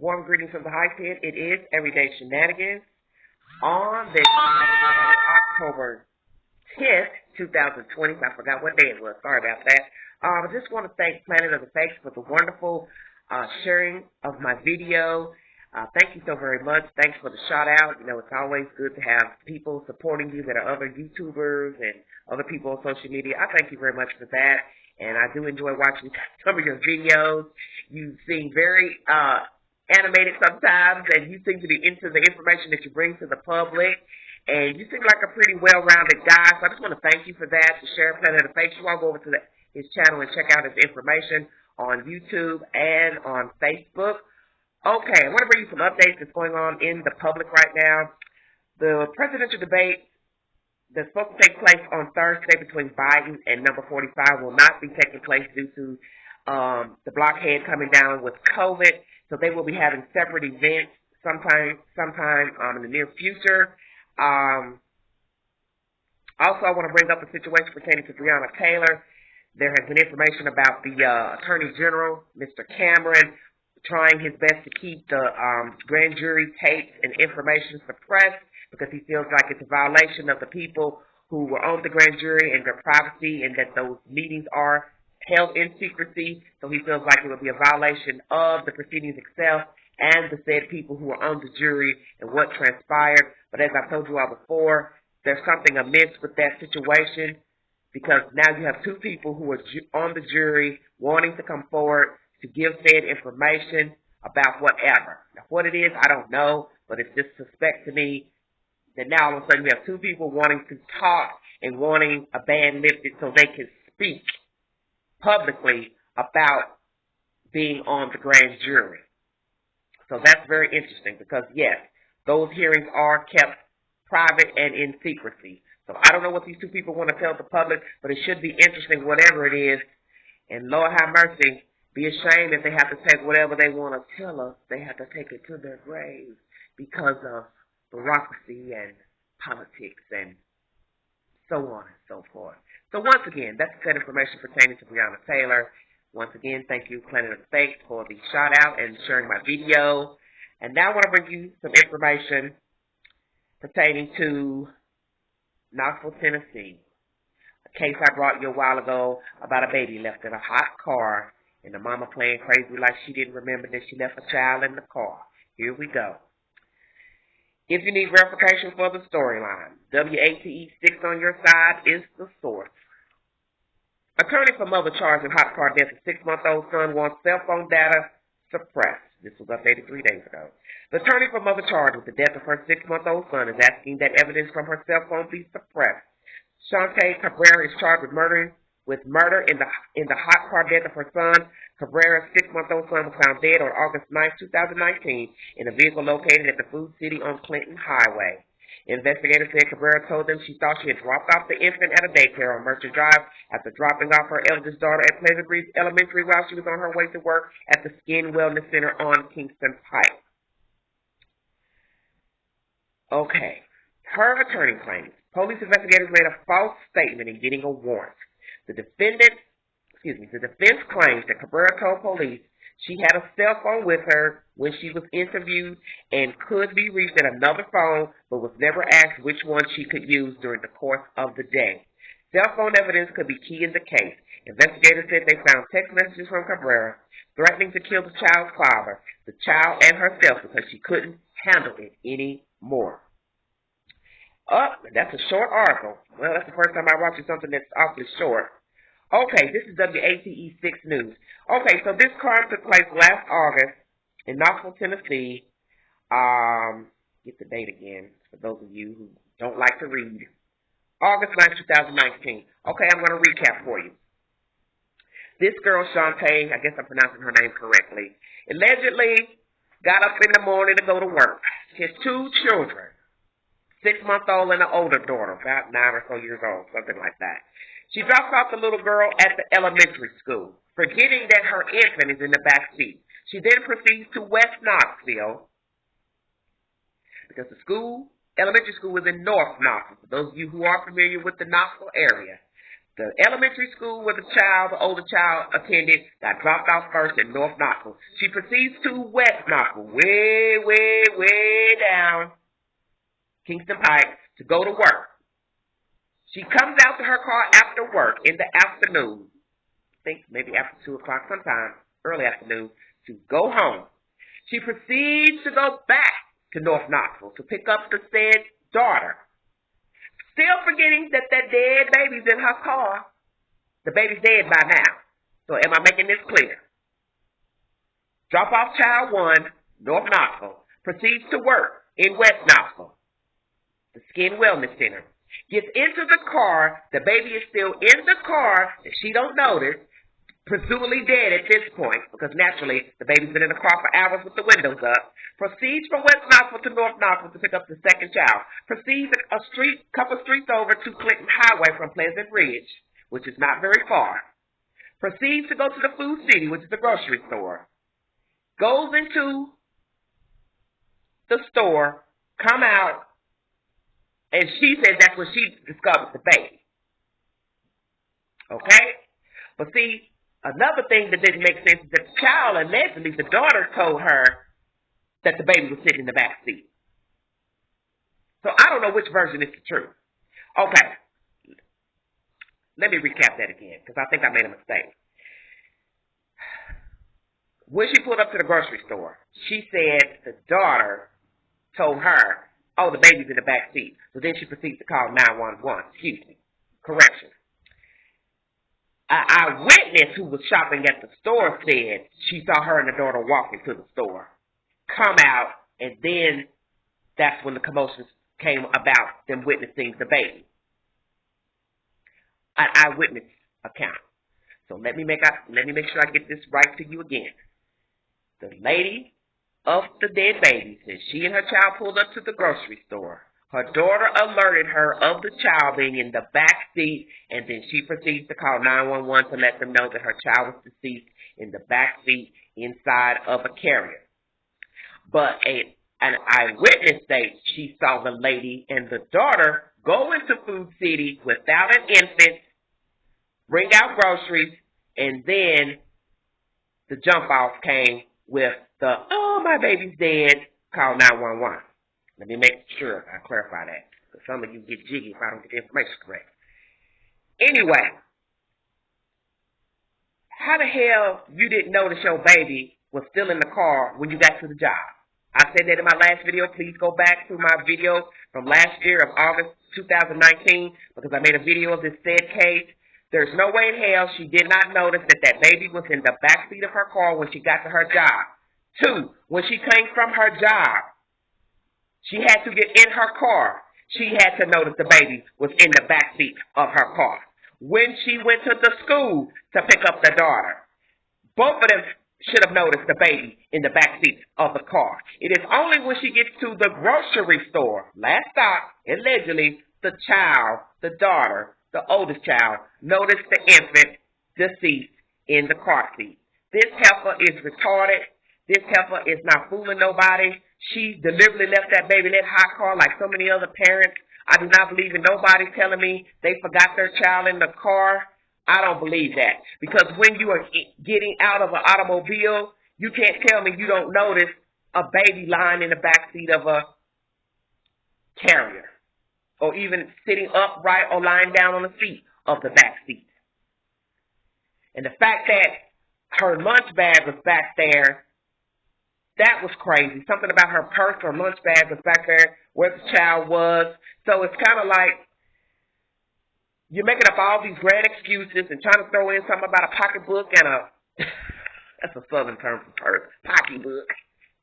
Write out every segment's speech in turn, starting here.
Warm greetings from the high pit. It is Everyday Shenanigans on this October 10th, 2020. I forgot what day it was. Sorry about that. I just want to thank Planet of the Fakes for the wonderful sharing of my video. Thank you so very much. Thanks for the shout out. You know, it's always good to have people supporting you that are other YouTubers and other people on social media. I thank you very much for that. And I do enjoy watching some of your videos. You seem very animated sometimes, and you seem to be into the information that you bring to the public. And you seem like a pretty well-rounded guy, so I just want to thank you for that. To share Planet of the Fakes, you all go over to his channel and check out his information on YouTube and on Facebook. Okay, I want to bring you some updates that's going on in the public right now. The presidential debate that's supposed to take place on Thursday between Biden and number 45 will not be taking place due to the blockade coming down with COVID. So they will be having separate events sometime in the near future. Also, I want to bring up the situation pertaining to Breonna Taylor. There has been information about the Attorney General, Mr. Cameron, trying his best to keep the grand jury tapes and information suppressed because he feels like it's a violation of the people who were on the grand jury and their privacy, and that those meetings are held in secrecy. So he feels like it would be a violation of the proceedings itself and the said people who were on the jury and what transpired. But as I told you all before, there's something amiss with that situation, because now you have two people who are on the jury wanting to come forward to give said information about whatever. Now, what it is, I don't know, but it's just suspect to me that now all of a sudden you have two people wanting to talk and wanting a ban lifted so they can speak publicly about being on the grand jury. So that's very interesting because, yes, those hearings are kept private and in secrecy. So I don't know what these two people want to tell the public, but it should be interesting whatever it is. And Lord have mercy, be ashamed if they have to take whatever they want to tell us. They have to take it to their graves because of bureaucracy and politics and so on and so forth. So once again, that's the information pertaining to Breonna Taylor. Once again, thank you, Planet of the Fakes, for the shout out and sharing my video. And now I want to bring you some information pertaining to Knoxville, Tennessee. A case I brought you a while ago about a baby left in a hot car and the mama playing crazy like she didn't remember that she left a child in the car. Here we go. If you need verification for the storyline, WATE6 on your side is the source. Attorney for mother charged in hot car death of 6-month-old son wants cell phone data suppressed. This was updated 3 days ago. The attorney for mother charged with the death of her 6-month-old son is asking that evidence from her cell phone be suppressed. Shante Cabrera is charged with murder in the hot car death of her son. Cabrera's 6-month-old son was found dead on August 9, 2019, in a vehicle located at the Food City on Clinton Highway. Investigators said Cabrera told them she thought she had dropped off the infant at a daycare on Merchant Drive after dropping off her eldest daughter at Pleasant Ridge Elementary while she was on her way to work at the Skin Wellness Center on Kingston Pike. Okay. Her attorney claims police investigators made a false statement in getting a warrant. The defense claims that Cabrera told police she had a cell phone with her when she was interviewed and could be reached at another phone, but was never asked which one she could use during the course of the day. Cell phone evidence could be key in the case. Investigators said they found text messages from Cabrera threatening to kill the child's father, the child, and herself because she couldn't handle it anymore. That's a short article. Well, that's the first time I watched something that's awfully short. Okay, this is WATE6 News. Okay, so this crime took place last August in Knoxville, Tennessee. Get the date again for those of you who don't like to read. August 9, 2019. Okay, I'm going to recap for you. This girl, Shante, I guess I'm pronouncing her name correctly, allegedly got up in the morning to go to work. She has 2 children, 6-month-old and an older daughter, about 9 or so years old, something like that. She drops off the little girl at the elementary school, forgetting that her infant is in the back seat. She then proceeds to West Knoxville, because the elementary school is in North Knoxville, for those of you who are familiar with the Knoxville area. The elementary school where the older child attended, got dropped off first in North Knoxville. She proceeds to West Knoxville, way down Kingston Pike to go to work. She comes out to her car after work in the afternoon, I think maybe after 2 o'clock, sometime early afternoon, to go home. She proceeds to go back to North Knoxville to pick up the said daughter. Still forgetting that dead baby's in her car. The baby's dead by now. So am I making this clear? Drop off child 1, North Knoxville. Proceeds to work in West Knoxville, the Skin Wellness Center. Gets into the car. The baby is still in the car that she don't notice, presumably dead at this point, because naturally the baby's been in the car for hours with the windows up. Proceeds from West Knoxville to North Knoxville to pick up the second child. Proceeds a couple streets over to Clinton Highway from Pleasant Ridge, which is not very far. Proceeds to go to the Food City, which is the grocery store. Goes into the store, come out, and she says that's when she discovers the baby. Okay? But see, another thing that didn't make sense is that the child, allegedly, the daughter told her that the baby was sitting in the back seat. So I don't know which version is the truth. Okay. Let me recap that again, because I think I made a mistake. When she pulled up to the grocery store, she said the daughter told her, oh, the baby's in the back seat. So then she proceeds to call 911. Excuse me. Correction. An eyewitness who was shopping at the store said she saw her and the daughter walk into the store, come out, and then that's when the commotions came about them witnessing the baby. An eyewitness account. So let me make sure I get this right to you again. The lady of the dead baby said she and her child pulled up to the grocery store. Her daughter alerted her of the child being in the back seat, and then she proceeds to call 911 to let them know that her child was deceased in the back seat inside of a carrier. But an eyewitness states she saw the lady and the daughter go into Food City without an infant, bring out groceries, and then the jump off came with the, oh, my baby's dead, call 911. Let me make sure I clarify that, because some of you get jiggy if I don't get the information correct. Anyway, how the hell you didn't notice your baby was still in the car when you got to the job? I said that in my last video. Please go back to my video from last year of August 2019, because I made a video of this said case. There's no way in hell she did not notice that baby was in the backseat of her car when she got to her job. 2, when she came from her job, she had to get in her car. She had to notice the baby was in the backseat of her car. When she went to the school to pick up the daughter, both of them should have noticed the baby in the backseat of the car. It is only when she gets to the grocery store, last stop, allegedly, the child, the daughter, the oldest child, noticed the infant deceased in the car seat. This heifer is retarded. This heifer is not fooling nobody. She deliberately left that baby in that hot car like so many other parents. I do not believe in nobody telling me they forgot their child in the car. I don't believe that. Because when you are getting out of an automobile, you can't tell me you don't notice a baby lying in the backseat of a carrier, or even sitting upright or lying down on the seat of the back seat. And the fact that her lunch bag was back there, that was crazy. Something about her purse or lunch bag was back there where the child was. So it's kind of like you're making up all these grand excuses and trying to throw in something about a pocketbook and a, that's a southern term for purse, pocketbook.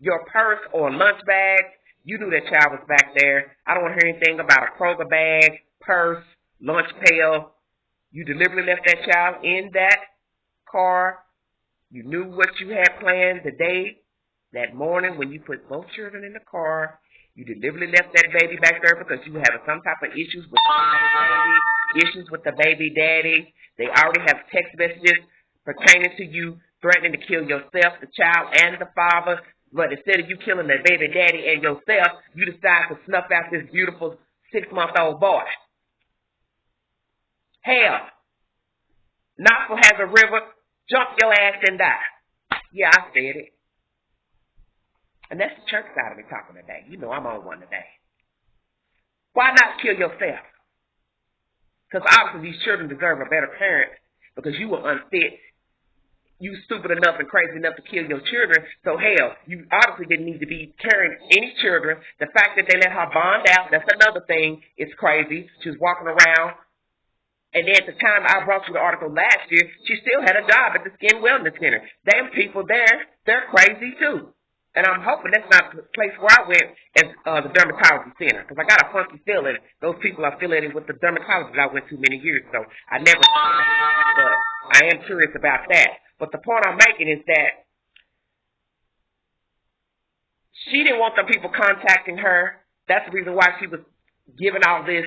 Your purse or lunch bag, you knew that child was back there. I don't want to hear anything about a Kroger bag, purse, lunch pail. You deliberately left that child in that car. You knew what you had planned the day, that morning when you put both children in the car. You deliberately left that baby back there because you were having some type of issues with the baby daddy. They already have text messages pertaining to you threatening to kill yourself, the child, and the father. But instead of you killing the baby daddy and yourself, you decide to snuff out this beautiful 6-month-old boy. Hell, Knoxville has a river. Jump your ass and die. Yeah, I said it. And that's the church side of me talking today. You know I'm on one today. Why not kill yourself? Because obviously these children deserve a better parent because you were unfit. You stupid enough and crazy enough to kill your children. So hell, you obviously didn't need to be carrying any children. The fact that they let her bond out, that's another thing. It's crazy. She was walking around. And then at the time I brought you the article last year, she still had a job at the Skin Wellness Center. Them people there, they're crazy too. And I'm hoping that's not the place where I went as the dermatology center. Because I got a funky feeling those people are affiliated with the dermatologist I went to many years ago. I never, but I am curious about that. But the point I'm making is that she didn't want them people contacting her. That's the reason why she was giving all this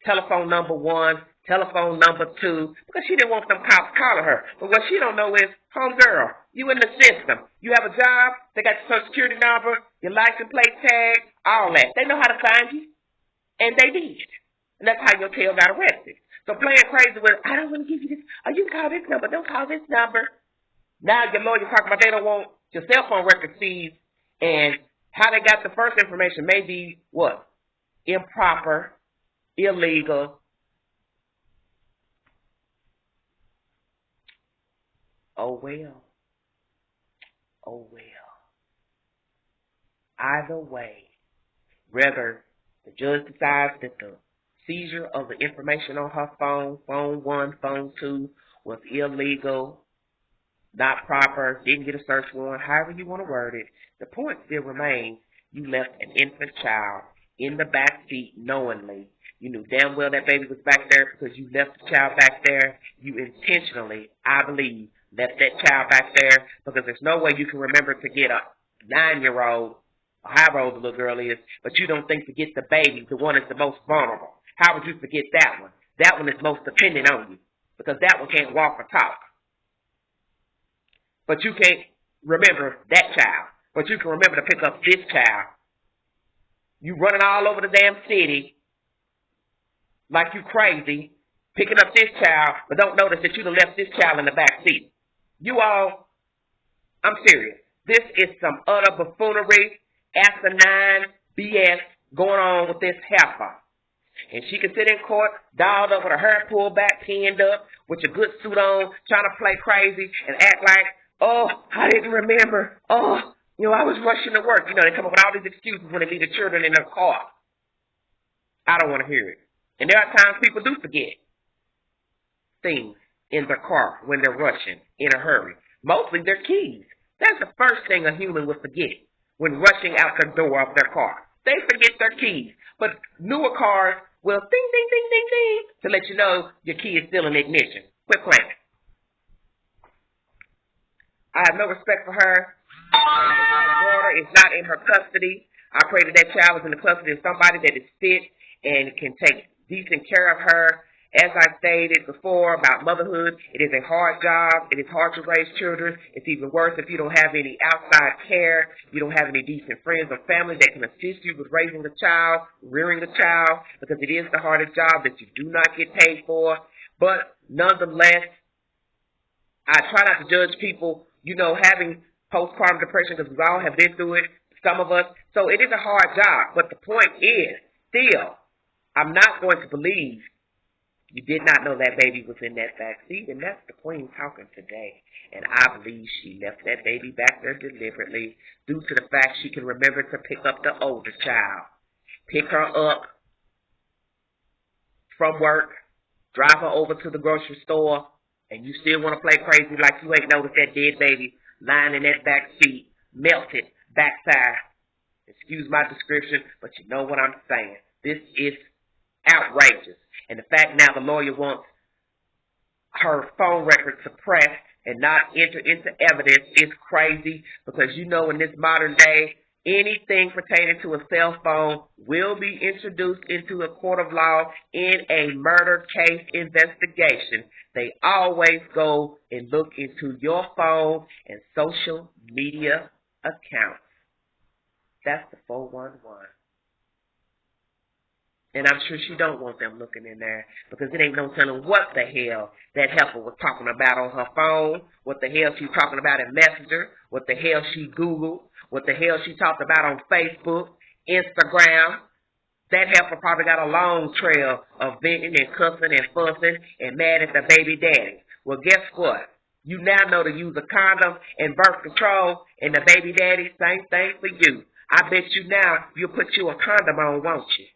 telephone number 1, telephone number 2, because she didn't want them cops calling her. But what she don't know is, homegirl, you in the system. You have a job, they got your social security number, your license plate tag, all that. They know how to find you. And they did. And that's how your tail got arrested. So playing crazy with, I don't want to give you this, oh, you can call this number, don't call this number. Now your lawyer talking about they don't want your cell phone record seized, and how they got the first information may be what? Improper, illegal. Oh well. Oh well. Either way, whether the judge decides that the seizure of the information on her phone, phone 1, phone 2, was illegal, not proper, didn't get a search warrant, however you want to word it, the point still remains you left an infant child in the back seat knowingly. You knew damn well that baby was back there because you left the child back there. You intentionally, I believe, left that child back there because there's no way you can remember to get a 9-year-old, or however old the little girl is, but you don't think to get the baby, the one that's the most vulnerable. How would you forget that one? That one is most dependent on you because that one can't walk or talk. But you can't remember that child. But you can remember to pick up this child. You running all over the damn city like you crazy, picking up this child, but don't notice that you done left this child in the back seat. You all, I'm serious. This is some utter buffoonery, asinine BS going on with this heifer. And she can sit in court, dolled up with her hair pulled back, pinned up, with your good suit on, trying to play crazy and act like, oh, I didn't remember. Oh, I was rushing to work. They come up with all these excuses when they leave the children in their car. I don't want to hear it. And there are times people do forget things in their car when they're rushing in a hurry. Mostly their keys. That's the first thing a human would forget when rushing out the door of their car. They forget their keys. But newer cars will ding, ding, ding, ding, ding to let you know your key is still in ignition. Quit playing. I have no respect for her. Her daughter is not in her custody. I pray that that child is in the custody of somebody that is fit and can take decent care of her. As I stated before about motherhood, it is a hard job. It is hard to raise children. It's even worse if you don't have any outside care. You don't have any decent friends or family that can assist you with raising a child, rearing a child, because it is the hardest job that you do not get paid for. But nonetheless, I try not to judge people, having postpartum depression because we all have been through it, some of us. So it is a hard job. But the point is, still, I'm not going to believe you did not know that baby was in that back seat, and that's the queen talking today. And I believe she left that baby back there deliberately due to the fact she can remember to pick up the older child, pick her up from work, drive her over to the grocery store, and you still want to play crazy like you ain't noticed that dead baby lying in that back seat, melted backside. Excuse my description, but you know what I'm saying. This is outrageous. And the fact now the lawyer wants her phone record suppressed and not entered into evidence is crazy because in this modern day, anything pertaining to a cell phone will be introduced into a court of law in a murder case investigation. They always go and look into your phone and social media accounts. That's the 411. And I'm sure she don't want them looking in there because it ain't no telling what the hell that heifer was talking about on her phone, what the hell she talking about in Messenger, what the hell she Googled, what the hell she talked about on Facebook, Instagram. That heifer probably got a long trail of venting and cussing and fussing and mad at the baby daddy. Well, guess what? You now know to use a condom and birth control, and the baby daddy, same thing for you. I bet you now you'll put you a condom on, won't you?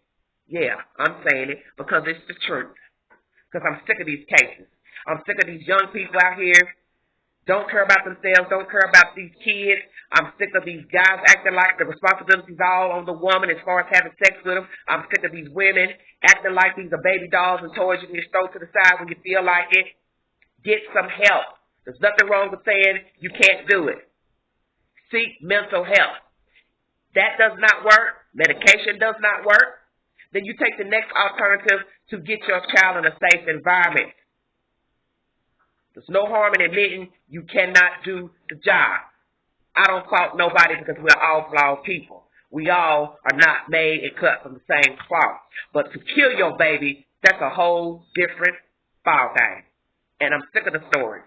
Yeah, I'm saying it because it's the truth. Because I'm sick of these cases. I'm sick of these young people out here don't care about themselves, don't care about these kids. I'm sick of these guys acting like the responsibility's all on the woman as far as having sex with them. I'm sick of these women acting like these are baby dolls and toys you can just throw to the side when you feel like it. Get some help. There's nothing wrong with saying you can't do it. Seek mental health. That does not work. Medication does not work. Then you take the next alternative to get your child in a safe environment. There's no harm in admitting you cannot do the job. I don't fault nobody because we're all flawed people. We all are not made and cut from the same cloth. But to kill your baby, that's a whole different ball game. And I'm sick of the stories.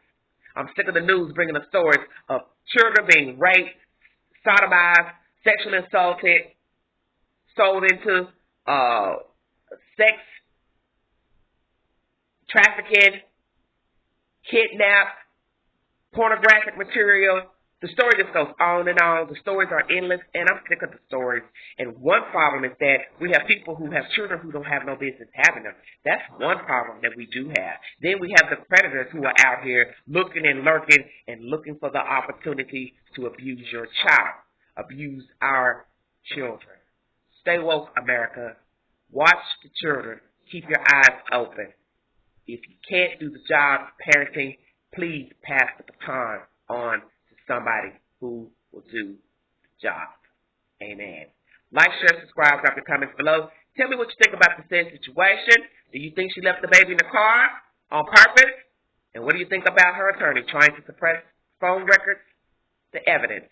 I'm sick of the news bringing the stories of children being raped, sodomized, sexually assaulted, sold into sex trafficking, kidnapped, pornographic material. The story just goes on and on. The stories are endless, and I'm sick of the stories. And one problem is that we have people who have children who don't have no business having them. That's one problem that we do have. Then we have the predators who are out here looking and lurking and looking for the opportunity to abuse your child, abuse our children. Stay woke, America. Watch the children. Keep your eyes open. If you can't do the job of parenting, please pass the baton on to somebody who will do the job. Amen. Like, share, subscribe, drop your comments below. Tell me what you think about the said situation. Do you think she left the baby in the car on purpose? And what do you think about her attorney trying to suppress phone records, the evidence?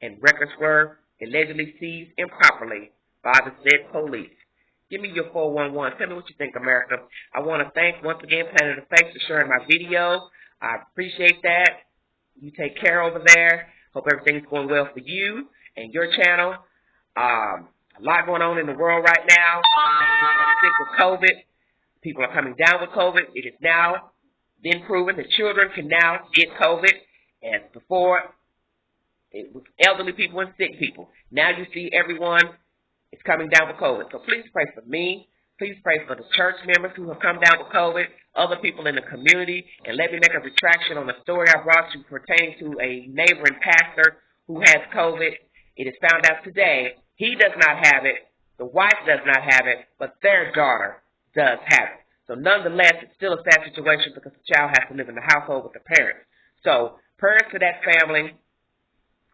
And records were allegedly seized improperly by the said police. Give me your 411. Tell me what you think, America. I want to thank, once again, Planet of Fakes for sharing my video. I appreciate that. You take care over there. Hope everything's going well for you and your channel. A lot going on in the world right now. People are sick with COVID. People are coming down with COVID. It is now been proven that children can now get COVID. As before, it was elderly people and sick people. Now you see everyone is coming down with COVID. So please pray for me. Please pray for the church members who have come down with COVID, other people in the community, and let me make a retraction on the story I brought you pertaining to a neighboring pastor who has COVID. It is found out today he does not have it, the wife does not have it, but their daughter does have it. So nonetheless, it's still a sad situation because the child has to live in the household with the parents. So prayers to that family,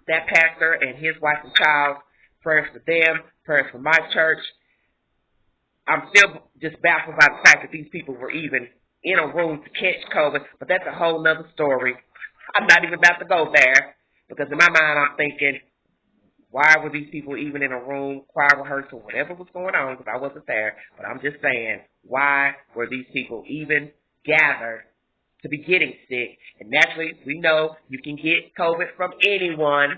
that pastor and his wife and child, prayers for them, prayers for my church. I'm still just baffled by the fact that these people were even in a room to catch COVID, but that's a whole nother story. I'm not even about to go there because in my mind I'm thinking, why were these people even in a room, choir rehearsal, whatever was going on, because I wasn't there, but I'm just saying, why were these people even gathered to be getting sick? And naturally, we know you can get COVID from anyone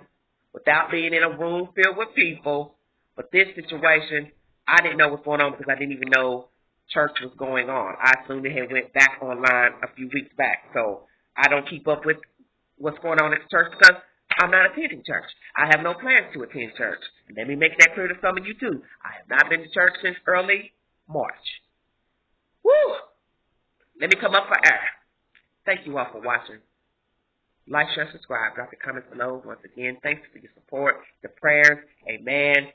without being in a room filled with people, but this situation, I didn't know what's going on because I didn't even know church was going on. I assumed it had went back online a few weeks back. So I don't keep up with what's going on at the church because I'm not attending church. I have no plans to attend church. And let me make that clear to some of you too. I have not been to church since early March. Woo! Let me come up for air. Thank you all for watching. Like, share, subscribe. Drop your comments below. Once again, thanks for your support, the prayers. Amen.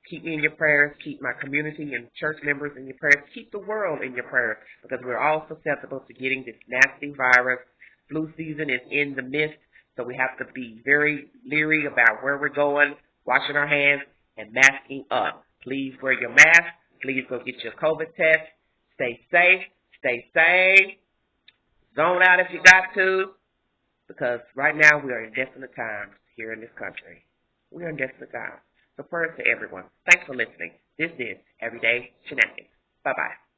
Keep me in your prayers. Keep my community and church members in your prayers. Keep the world in your prayers because we're all susceptible to getting this nasty virus. Flu season is in the midst, so we have to be very leery about where we're going, washing our hands, and masking up. Please wear your mask. Please go get your COVID test. Stay safe. Stay sane. Zone out if you got to, because right now we are in definite times here in this country. We are in definite times. So prayers to everyone. Thanks for listening. This is Everyday Shenanigans. Bye-bye.